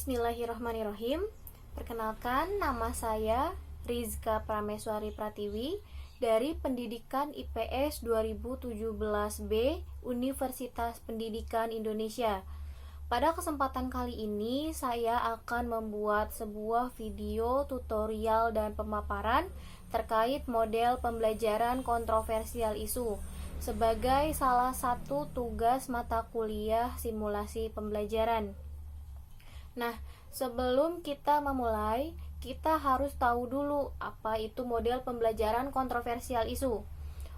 Bismillahirrahmanirrahim. Perkenalkan, nama saya Rizka Prameswari Pratiwi dari Pendidikan IPS 2017B Universitas Pendidikan Indonesia. Pada kesempatan kali ini, saya akan membuat sebuah video tutorial dan pemaparan terkait model pembelajaran kontroversial isu sebagai salah satu tugas mata kuliah simulasi pembelajaran. Nah, sebelum kita memulai, kita harus tahu dulu apa itu model pembelajaran kontroversial isu.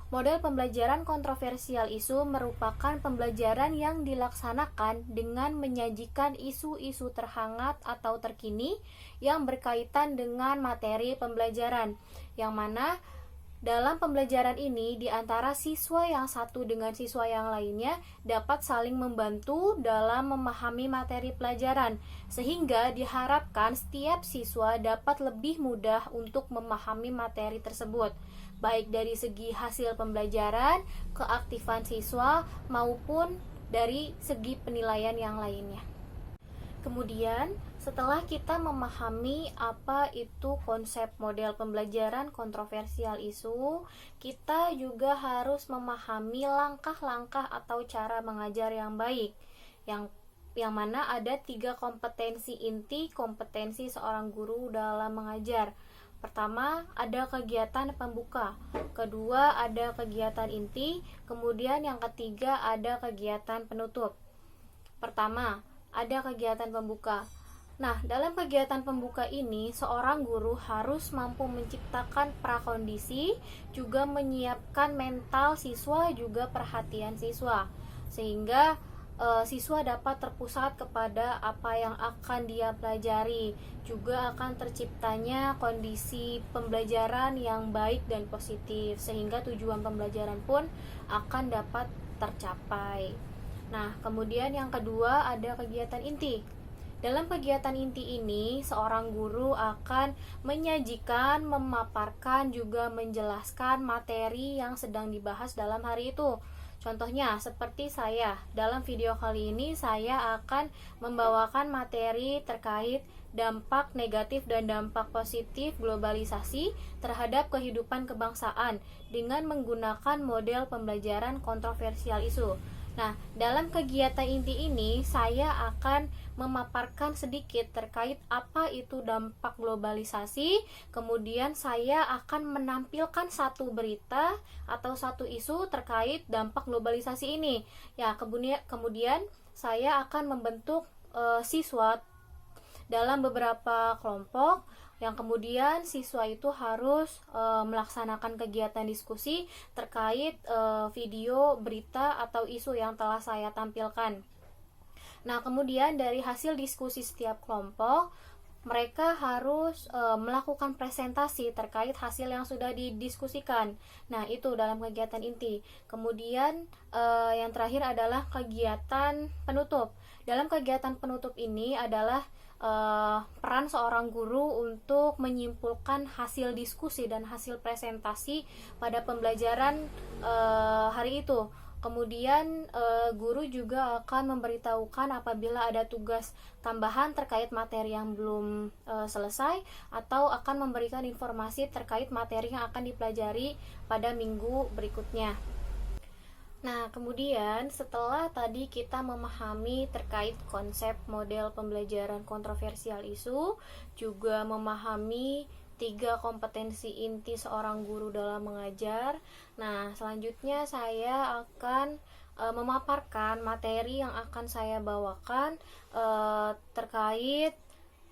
Model pembelajaran kontroversial isu merupakan pembelajaran yang dilaksanakan dengan menyajikan isu-isu terhangat atau terkini yang berkaitan dengan materi pembelajaran, yang mana dalam pembelajaran ini, di antara siswa yang satu dengan siswa yang lainnya dapat saling membantu dalam memahami materi pelajaran, sehingga diharapkan setiap siswa dapat lebih mudah untuk memahami materi tersebut, baik dari segi hasil pembelajaran, keaktifan siswa, maupun dari segi penilaian yang lainnya. Kemudian, setelah kita memahami apa itu konsep model pembelajaran kontroversial isu, kita juga harus memahami langkah-langkah atau cara mengajar yang baik, yang mana ada 3 kompetensi inti kompetensi seorang guru dalam mengajar. Pertama, ada kegiatan pembuka. Kedua, ada kegiatan inti. Kemudian yang ketiga, ada kegiatan penutup. Pertama, ada kegiatan pembuka. Nah, dalam kegiatan pembuka ini, seorang guru harus mampu menciptakan prakondisi, juga menyiapkan mental siswa, juga perhatian siswa, sehingga siswa dapat terpusat kepada apa yang akan dia pelajari. Juga akan terciptanya kondisi pembelajaran yang baik dan positif, sehingga tujuan pembelajaran pun akan dapat tercapai. Nah, kemudian yang kedua ada kegiatan inti. Dalam kegiatan inti ini, seorang guru akan menyajikan, memaparkan, juga menjelaskan materi yang sedang dibahas dalam hari itu. Contohnya, seperti saya, dalam video kali ini saya akan membawakan materi terkait dampak negatif dan dampak positif globalisasi terhadap kehidupan kebangsaan dengan menggunakan model pembelajaran kontroversial isu. Nah, dalam kegiatan inti ini saya akan memaparkan sedikit terkait apa itu dampak globalisasi. Kemudian saya akan menampilkan satu berita atau satu isu terkait dampak globalisasi ini. Ya, kemudian saya akan membentuk siswa dalam beberapa kelompok, yang kemudian siswa itu harus melaksanakan kegiatan diskusi terkait video, berita, atau isu yang telah saya tampilkan. Nah, kemudian dari hasil diskusi setiap kelompok, mereka harus melakukan presentasi terkait hasil yang sudah didiskusikan. Nah, itu dalam kegiatan inti. Kemudian yang terakhir adalah kegiatan penutup. Dalam kegiatan penutup ini adalah peran seorang guru untuk menyimpulkan hasil diskusi dan hasil presentasi pada pembelajaran hari itu. Kemudian guru juga akan memberitahukan apabila ada tugas tambahan terkait materi yang belum selesai, atau akan memberikan informasi terkait materi yang akan dipelajari pada minggu berikutnya. Nah, kemudian setelah tadi kita memahami terkait konsep model pembelajaran kontroversial isu, juga memahami 3 kompetensi inti seorang guru dalam mengajar. Nah, selanjutnya saya akan memaparkan materi yang akan saya bawakan terkait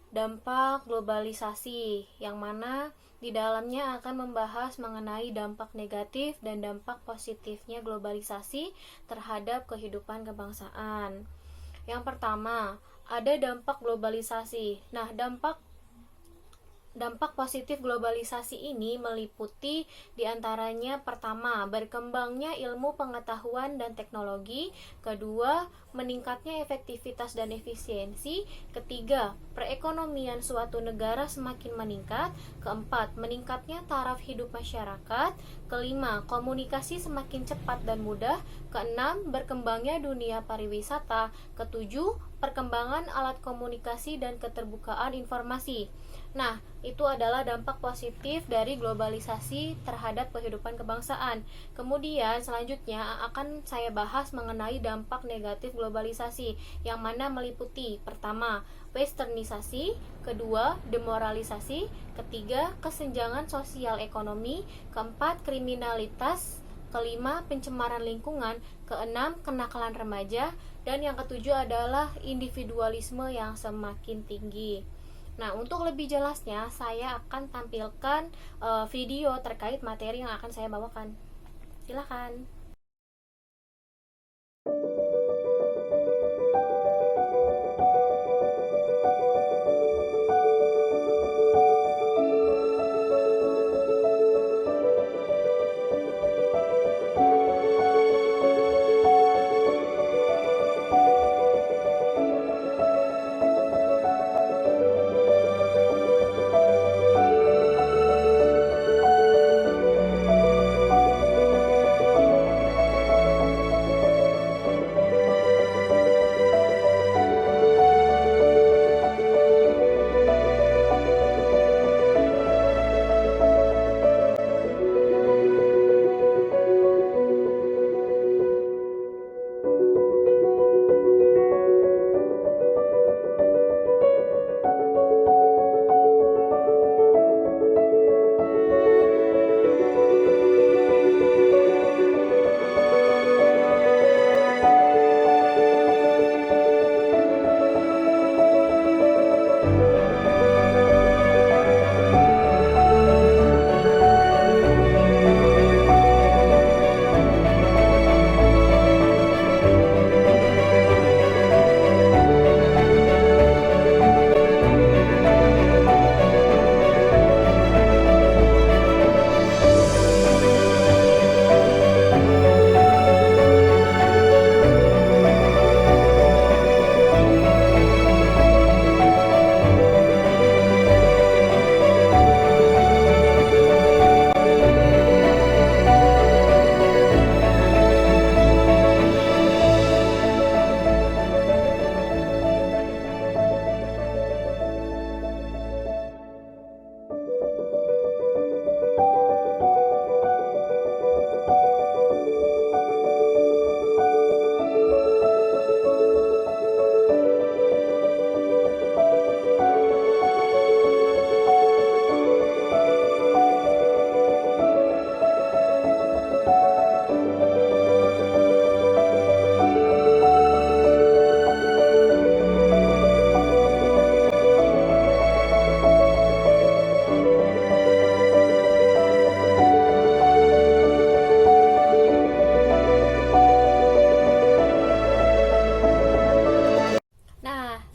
dampak globalisasi, yang mana di dalamnya akan membahas mengenai dampak negatif dan dampak positifnya globalisasi terhadap kehidupan kebangsaan. Yang pertama, ada dampak globalisasi. Nah, dampak positif globalisasi ini meliputi diantaranya: pertama, berkembangnya ilmu pengetahuan dan teknologi; kedua, meningkatnya efektivitas dan efisiensi; ketiga, perekonomian suatu negara semakin meningkat; keempat, meningkatnya taraf hidup masyarakat; kelima, komunikasi semakin cepat dan mudah; Keenam, berkembangnya dunia pariwisata. Ketujuh, perkembangan alat komunikasi dan keterbukaan informasi. Nah, itu adalah dampak positif dari globalisasi terhadap kehidupan kebangsaan. Kemudian selanjutnya akan saya bahas mengenai dampak negatif globalisasi, yang mana meliputi: pertama, westernisasi; kedua, demoralisasi; ketiga, kesenjangan sosial ekonomi; keempat, kriminalitas; kelima, pencemaran lingkungan; keenam, kenakalan remaja; dan yang ketujuh adalah individualisme yang semakin tinggi. Nah, untuk lebih jelasnya saya akan tampilkan video terkait materi yang akan saya bawakan. Silakan.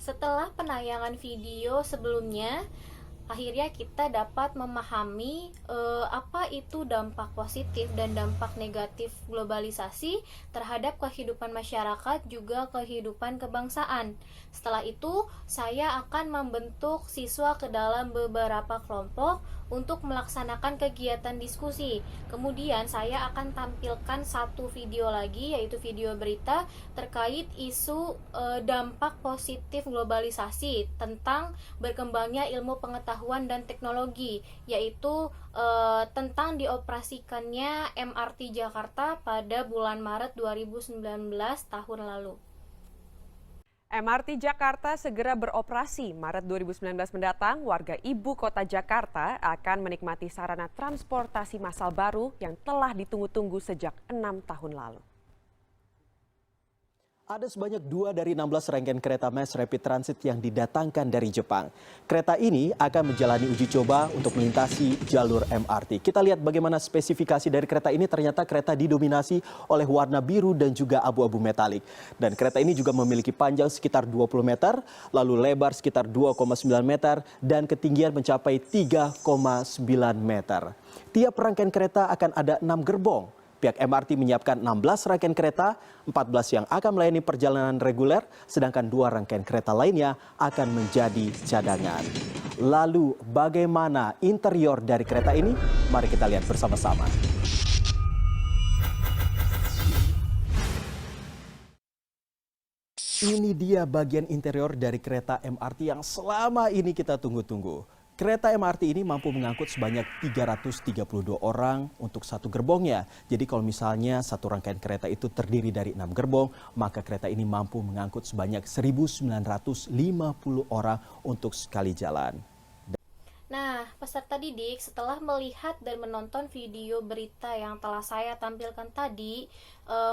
Setelah penayangan video sebelumnya, akhirnya kita dapat memahami apa itu dampak positif dan dampak negatif globalisasi terhadap kehidupan masyarakat, juga kehidupan kebangsaan. Setelah itu, saya akan membentuk siswa ke dalam beberapa kelompok untuk melaksanakan kegiatan diskusi. Kemudian saya akan tampilkan satu video lagi, yaitu video berita terkait isu dampak positif globalisasi tentang berkembangnya ilmu pengetahuan dan teknologi, yaitu tentang dioperasikannya MRT Jakarta pada bulan Maret 2019 tahun lalu. MRT Jakarta segera beroperasi. Maret 2019 mendatang, warga ibu kota Jakarta akan menikmati sarana transportasi massal baru yang telah ditunggu-tunggu sejak 6 tahun lalu. Ada sebanyak 2 dari 16 rangkaian kereta Mass Rapid Transit yang didatangkan dari Jepang. Kereta ini akan menjalani uji coba untuk melintasi jalur MRT. Kita lihat bagaimana spesifikasi dari kereta ini. Ternyata kereta didominasi oleh warna biru dan juga abu-abu metalik. Dan kereta ini juga memiliki panjang sekitar 20 meter, lalu lebar sekitar 2,9 meter, dan ketinggian mencapai 3,9 meter. Tiap rangkaian kereta akan ada 6 gerbong. Pihak MRT menyiapkan 16 rangkaian kereta, 14 yang akan melayani perjalanan reguler, sedangkan 2 rangkaian kereta lainnya akan menjadi cadangan. Lalu bagaimana interior dari kereta ini? Mari kita lihat bersama-sama. Ini dia bagian interior dari kereta MRT yang selama ini kita tunggu-tunggu. Kereta MRT ini mampu mengangkut sebanyak 332 orang untuk satu gerbongnya. Jadi kalau misalnya satu rangkaian kereta itu terdiri dari 6 gerbong, maka kereta ini mampu mengangkut sebanyak 1.950 orang untuk sekali jalan. Nah, peserta didik setelah melihat dan menonton video berita yang telah saya tampilkan tadi,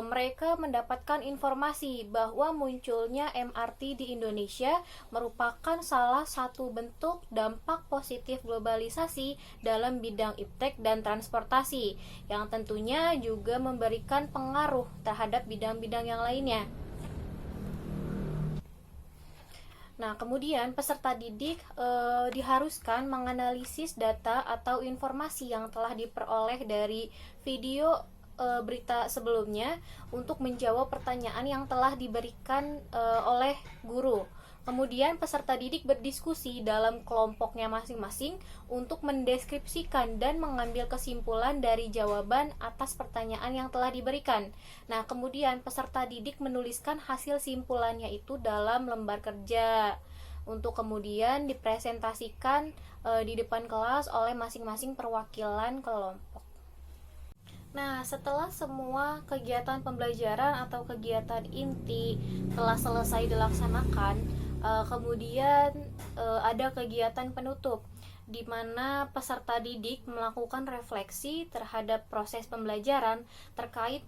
mereka mendapatkan informasi bahwa munculnya MRT di Indonesia merupakan salah satu bentuk dampak positif globalisasi dalam bidang iptek dan transportasi, yang tentunya juga memberikan pengaruh terhadap bidang-bidang yang lainnya. Nah, kemudian peserta didik diharuskan menganalisis data atau informasi yang telah diperoleh dari video berita sebelumnya untuk menjawab pertanyaan yang telah diberikan oleh guru. Kemudian peserta didik berdiskusi dalam kelompoknya masing-masing untuk mendeskripsikan dan mengambil kesimpulan dari jawaban atas pertanyaan yang telah diberikan. Nah, kemudian peserta didik menuliskan hasil simpulannya itu dalam lembar kerja untuk kemudian dipresentasikan di depan kelas oleh masing-masing perwakilan kelompok. Nah, setelah semua kegiatan pembelajaran atau kegiatan inti telah selesai dilaksanakan, kemudian ada kegiatan penutup di mana peserta didik melakukan refleksi terhadap proses pembelajaran terkait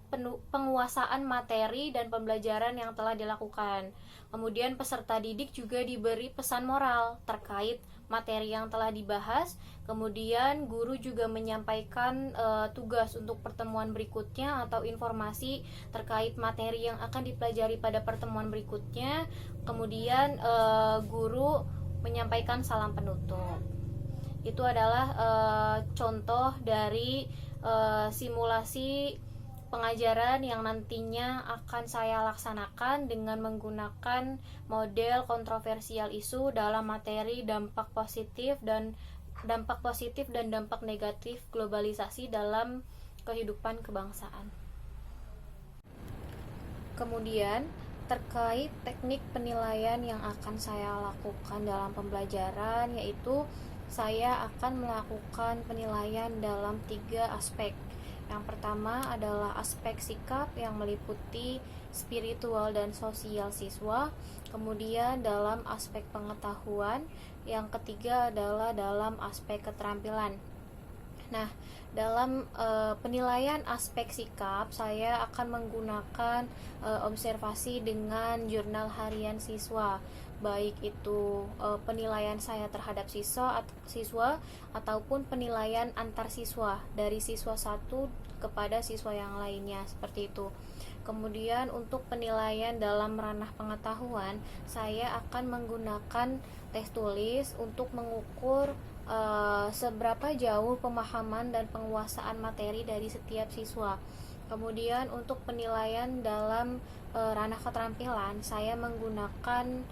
penguasaan materi dan pembelajaran yang telah dilakukan. Kemudian peserta didik juga diberi pesan moral terkait materi yang telah dibahas. Kemudian guru juga menyampaikan tugas untuk pertemuan berikutnya atau informasi terkait materi yang akan dipelajari pada pertemuan berikutnya. Kemudian guru menyampaikan salam penutup. Itu adalah contoh dari simulasi pengajaran yang nantinya akan saya laksanakan dengan menggunakan model kontroversial isu dalam materi dampak positif dan dampak negatif globalisasi dalam kehidupan kebangsaan. Kemudian terkait teknik penilaian yang akan saya lakukan dalam pembelajaran, yaitu saya akan melakukan penilaian dalam 3 aspek. Yang pertama adalah aspek sikap yang meliputi spiritual dan sosial siswa. Kemudian dalam aspek pengetahuan. Yang ketiga adalah dalam aspek keterampilan. Nah, dalam penilaian aspek sikap, saya akan menggunakan observasi dengan jurnal harian siswa, baik itu penilaian saya terhadap siswa ataupun penilaian antar siswa dari siswa satu kepada siswa yang lainnya, seperti itu. Kemudian untuk penilaian dalam ranah pengetahuan, saya akan menggunakan tes tulis untuk mengukur seberapa jauh pemahaman dan penguasaan materi dari setiap siswa. Kemudian untuk penilaian dalam ranah keterampilan, saya menggunakan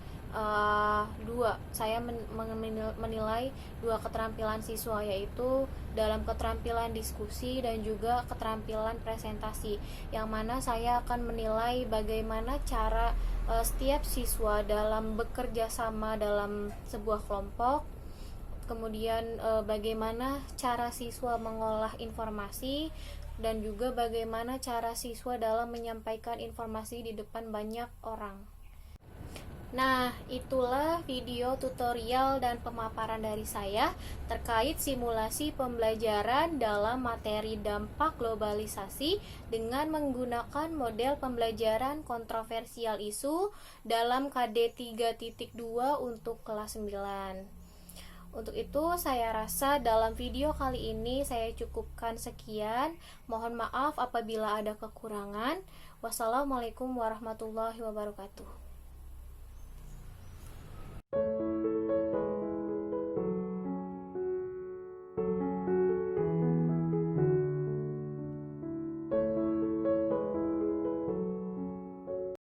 menilai 2 keterampilan siswa, yaitu dalam keterampilan diskusi dan juga keterampilan presentasi, yang mana saya akan menilai bagaimana cara setiap siswa dalam bekerja sama dalam sebuah kelompok. Kemudian bagaimana cara siswa mengolah informasi dan juga bagaimana cara siswa dalam menyampaikan informasi di depan banyak orang. Nah, itulah video tutorial dan pemaparan dari saya terkait simulasi pembelajaran dalam materi dampak globalisasi dengan menggunakan model pembelajaran kontroversial isu dalam KD 3.2 untuk kelas 9. Untuk itu, saya rasa dalam video kali ini saya cukupkan sekian. Mohon maaf apabila ada kekurangan. Wassalamualaikum warahmatullahi wabarakatuh.